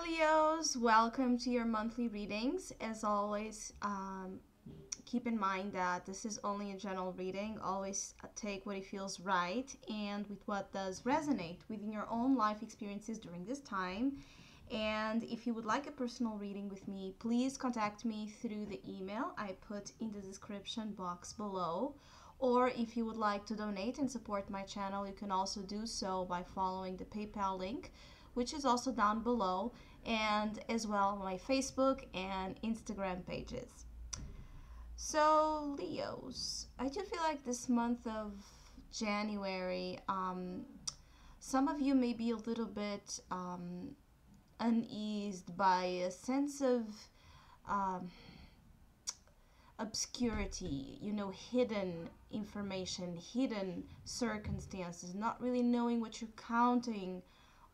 Leos, welcome to your monthly readings. As always, keep in mind that this is only a general reading. Always take what it feels right and with what does resonate within your own life experiences during this time. And if you would like a personal reading with me, please contact me through the email I put in the description box below. Or if you would like to donate and support my channel, you can also do so by following the PayPal link, which is also down below, and as well my Facebook and Instagram pages. So, Leos, I do feel like this month of January, some of you may be a little bit uneased by a sense of um, obscurity, hidden information, hidden circumstances, not really knowing what you're counting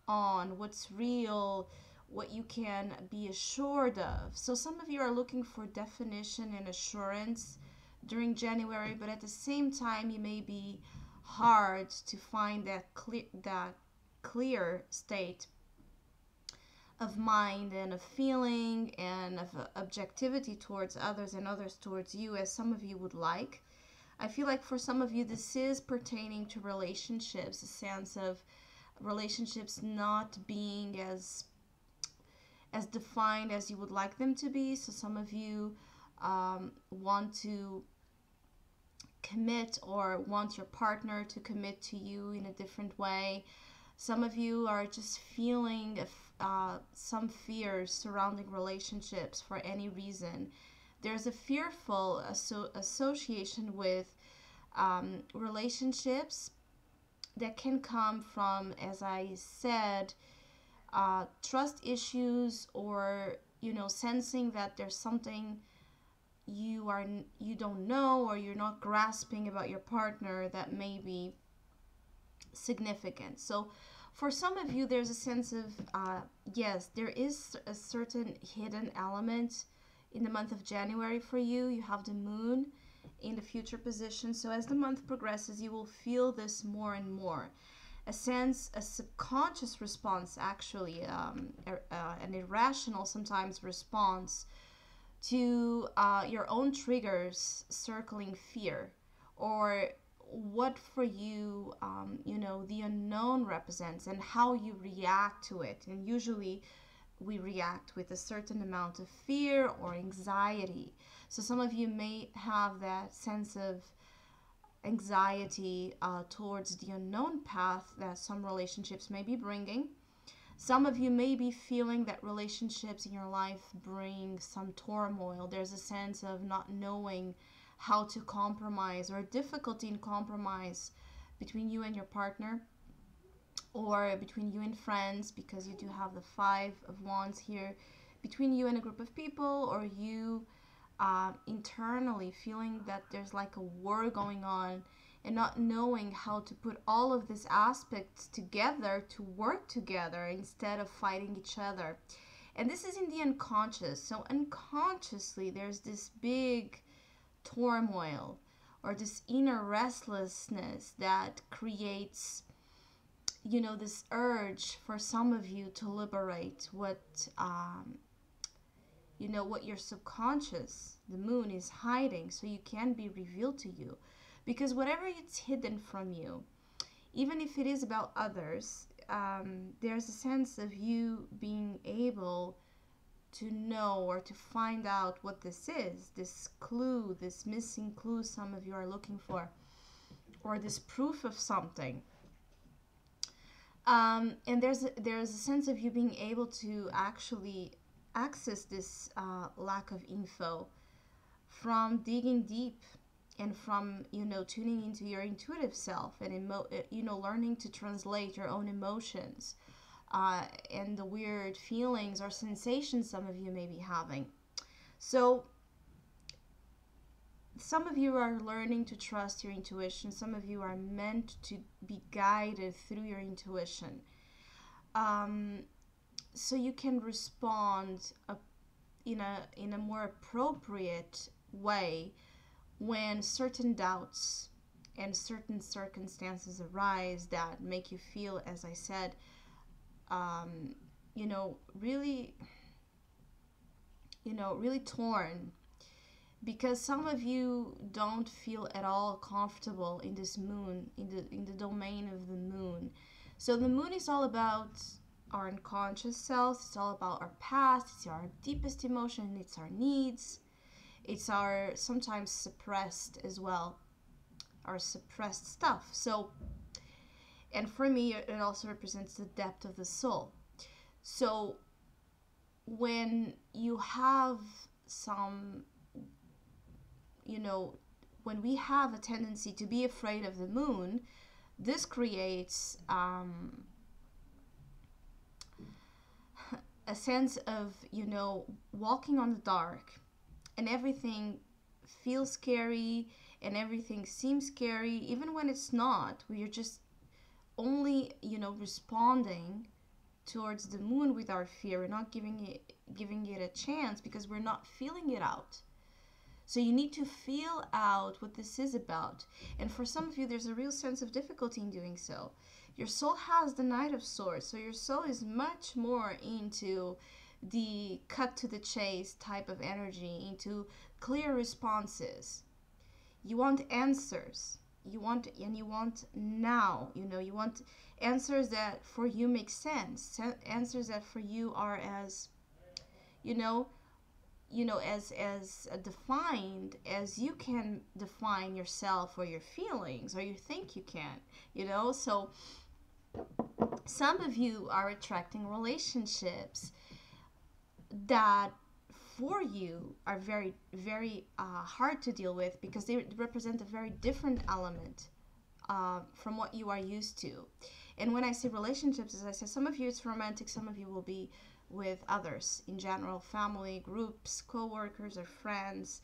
on, what's real, what you can be assured of. So some of you are looking for definition and assurance during January, but at the same time, you may be hard to find that clear state of mind and of feeling and of objectivity towards others and others towards you, as some of you would like. I feel like for some of you, this is pertaining to relationships, a sense of relationships not being as defined as you would like them to be. So some of you want to commit or want your partner to commit to you in a different way. Some of you are just feeling some fears surrounding relationships for any reason. There's a fearful association with relationships that can come from, as I said, trust issues, or sensing that there's something you don't know or you're not grasping about your partner that may be significant. So for some of you, there's a sense of yes, there is a certain hidden element in the month of January for you. You have the moon in the future position, so as the month progresses, you will feel this more and more. A sense, a subconscious response, actually, an irrational sometimes response to your own triggers circling fear, or what for you, the unknown represents and how you react to it. And usually we react with a certain amount of fear or anxiety. So some of you may have that sense of anxiety towards the unknown path that some relationships may be bringing. Some of you may be feeling that relationships in your life bring some turmoil. There's a sense of not knowing how to compromise, or difficulty in compromise between you and your partner, or between you and friends, because you do have the Five of Wands here, between you and a group of people, or you internally feeling that there's like a war going on and not knowing how to put all of these aspects together to work together instead of fighting each other. And this is in the unconscious. So unconsciously, there's this big turmoil or this inner restlessness that creates this urge for some of you to liberate what your subconscious, the moon, is hiding, so you can be revealed to you. Because whatever it's hidden from you, even if it is about others, there's a sense of you being able to know or to find out what this is, this clue, this missing clue some of you are looking for, or this proof of something. And there's a sense of you being able to actually access this lack of info from digging deep, and from tuning into your intuitive self, and learning to translate your own emotions and the weird feelings or sensations some of you may be having. So some of you are learning to trust your intuition. Some of you are meant to be guided through your intuition, so you can respond in a more appropriate way when certain doubts and certain circumstances arise that make you feel, as I said, really, really torn, because some of you don't feel at all comfortable in this moon, in the domain of the moon. So the moon is all about our unconscious self, it's all about our past, it's our deepest emotion, it's our needs, it's our sometimes suppressed as well, our suppressed stuff. So, and for me, it also represents the depth of the soul. So when you have some, you know, when we have a tendency to be afraid of the moon, this creates a sense of, walking on the dark, and everything feels scary and everything seems scary, even when it's not. We are just only, responding towards the moon with our fear. We're not giving it a chance because we're not feeling it out. So you need to feel out what this is about. And for some of you, there's a real sense of difficulty in doing so. Your soul has the Knight of Swords, so your soul is much more into the cut to the chase type of energy, into clear responses. You want answers. You want now. You want answers that for you make sense. Answers that for you are as, as defined as you can define yourself or your feelings, or you think you can. So some of you are attracting relationships that for you are very, very hard to deal with, because they represent a very different element from what you are used to. And when I say relationships, as I said, some of you it's romantic, some of you will be with others in general, family, groups, co-workers, or friends.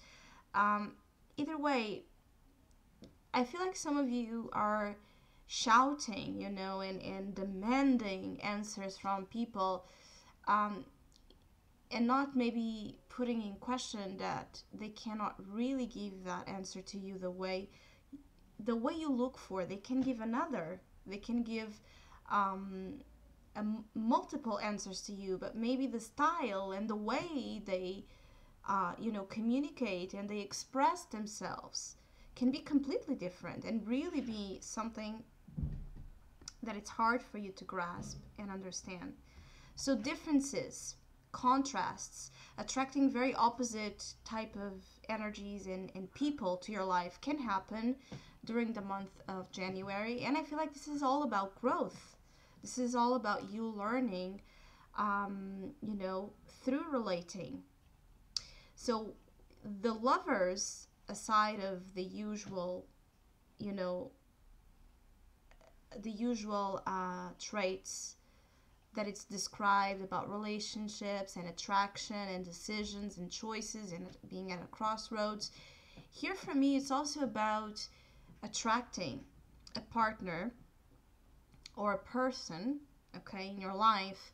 Either way, I feel like some of you are shouting, and demanding answers from people, and not maybe putting in question that they cannot really give that answer to you the way you look for. They can give another. They can give multiple answers to you, but maybe the style and the way they, communicate and they express themselves can be completely different and really be something that it's hard for you to grasp and understand. So differences, contrasts, attracting very opposite type of energies and people to your life can happen during the month of January. And I feel like this is all about growth. This is all about you learning, through relating. So the lovers, aside of the usual, traits that it's described about relationships and attraction and decisions and choices and being at a crossroads, here for me it's also about attracting a partner or a person, okay, in your life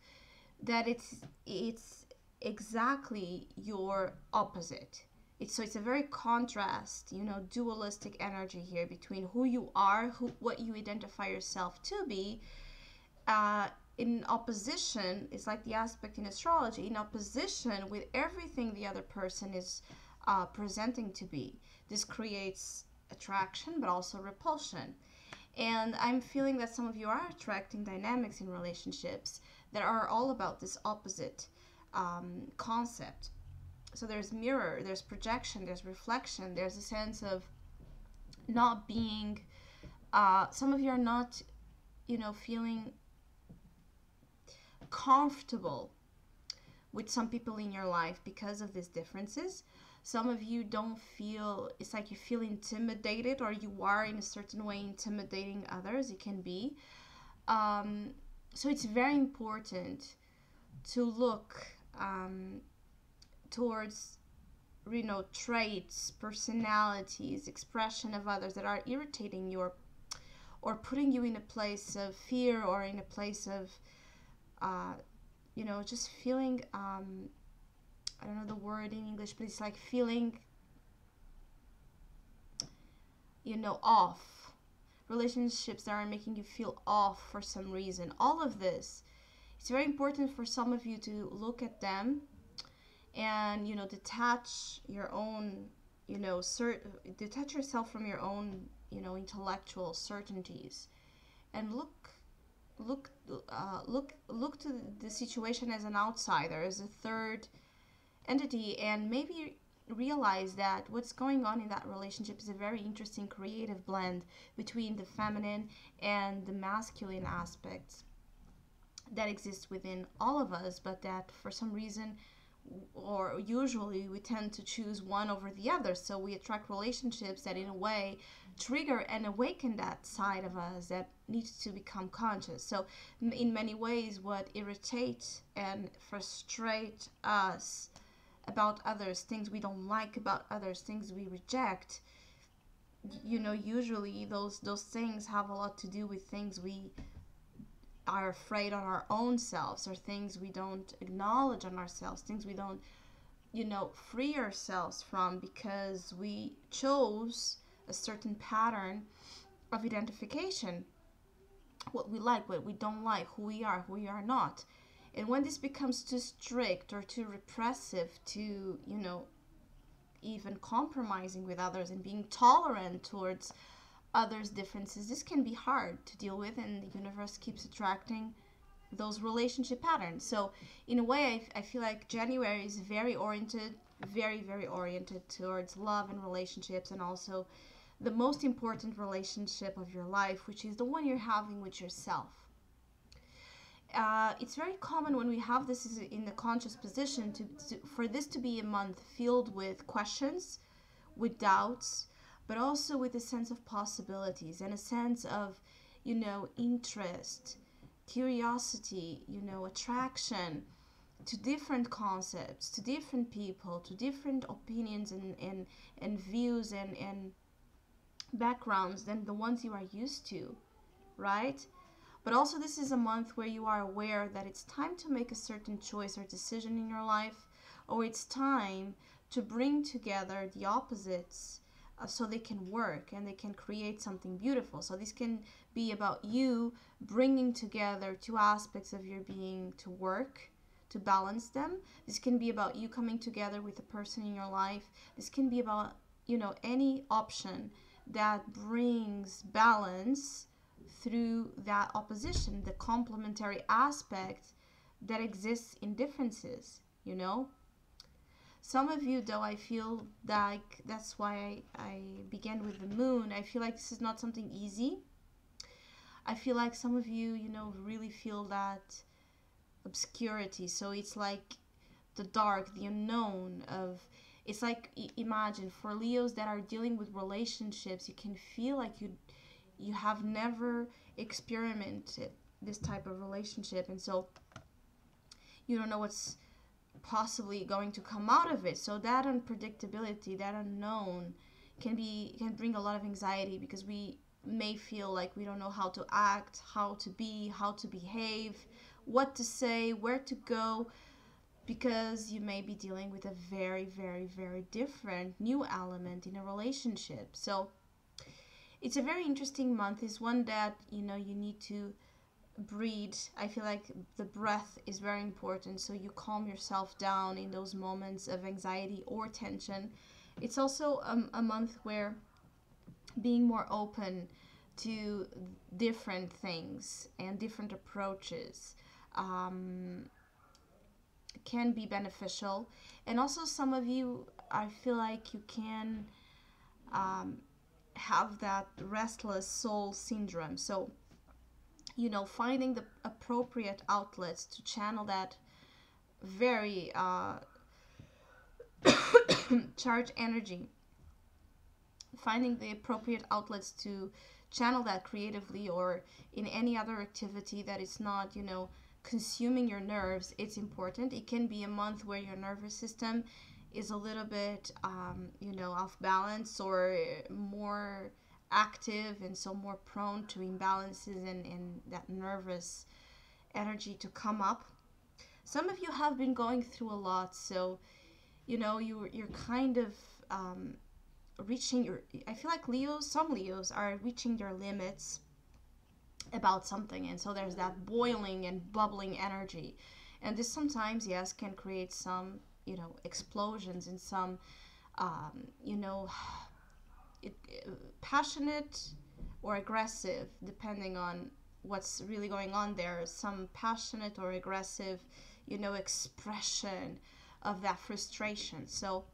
that it's exactly your opposite. It's a very contrast, dualistic energy here between who you are, what you identify yourself to be, in opposition. It's like the aspect in astrology, in opposition with everything the other person is presenting to be. This creates attraction but also repulsion. And I'm feeling that some of you are attracting dynamics in relationships that are all about this opposite concept. So there's mirror, there's projection, there's reflection, there's a sense of not being, some of you are not, feeling comfortable with some people in your life because of these differences. Some of you don't feel, it's like you feel intimidated, or you are in a certain way intimidating others. It can be. So it's very important to look towards, traits, personalities, expression of others that are irritating you, or putting you in a place of fear, or in a place of, just feeling, I don't know the word in English, but it's like feeling, off. Relationships that are making you feel off for some reason. All of this It's very important for some of you to look at them and, detach your own, detach yourself from your own, intellectual certainties, and look to the situation as an outsider, as a third entity, and maybe realize that what's going on in that relationship is a very interesting creative blend between the feminine and the masculine aspects that exist within all of us, but that for some reason, or usually, we tend to choose one over the other. So we attract relationships that in a way trigger and awaken that side of us that needs to become conscious. So in many ways, what irritates and frustrates us about others, things we don't like about others, things we reject, usually those things have a lot to do with things we are afraid on our own selves, or things we don't acknowledge on ourselves, things we don't, free ourselves from, because we chose a certain pattern of identification, what we like, what we don't like, who we are not. And when this becomes too strict or too repressive, to, even compromising with others and being tolerant towards others' differences, this can be hard to deal with, and the universe keeps attracting those relationship patterns. So in a way, I feel like January is very oriented, very, very oriented towards love and relationships, and also the most important relationship of your life, which is the one you're having with yourself. It's very common when we have this in the conscious position for this to be a month filled with questions, with doubts, but also with a sense of possibilities and a sense of, interest, curiosity, attraction to different concepts, to different people, to different opinions and views and backgrounds than the ones you are used to, right? But also, this is a month where you are aware that it's time to make a certain choice or decision in your life, or it's time to bring together the opposites so they can work and they can create something beautiful. So this can be about you bringing together two aspects of your being to work, to balance them. This can be about you coming together with a person in your life. This can be about, any option that brings balance through that opposition, the complementary aspect that exists in differences, Some of you, though, I feel like that's why I began with the moon. I feel like this is not something easy. I feel like some of you, really feel that obscurity. So it's like the dark, the unknown of, it's like, imagine for Leos that are dealing with relationships, you can feel like you have never experimented this type of relationship, and so you don't know what's possibly going to come out of it. So that unpredictability, that unknown, can bring a lot of anxiety, because we may feel like we don't know how to act, how to be, how to behave, what to say, where to go, because you may be dealing with a very, very, very different new element in a relationship. So it's a very interesting month. It's one that, you need to breathe. I feel like the breath is very important, so you calm yourself down in those moments of anxiety or tension. It's also a month where being more open to different things and different approaches can be beneficial. And also, some of you, I feel like you can have that restless soul syndrome. So, finding the appropriate outlets to channel that very charged energy, finding the appropriate outlets to channel that creatively or in any other activity that is not, consuming your nerves, it's important. It can be a month where your nervous system is a little bit, off balance, or more active, and so more prone to imbalances and that nervous energy to come up. Some of you have been going through a lot, so you're kind of reaching your, I feel like some Leos are reaching their limits about something, and so there's that boiling and bubbling energy, and this sometimes, yes, can create some, explosions and some, you know it, passionate or aggressive, depending on what's really going on there, some passionate or aggressive, expression of that frustration. So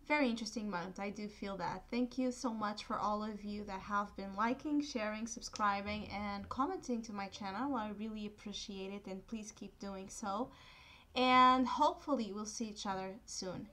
very interesting month. I do feel that. Thank you so much for all of you that have been liking, sharing, subscribing, and commenting to my channel. I really appreciate it, and please keep doing so. And hopefully, we'll see each other soon.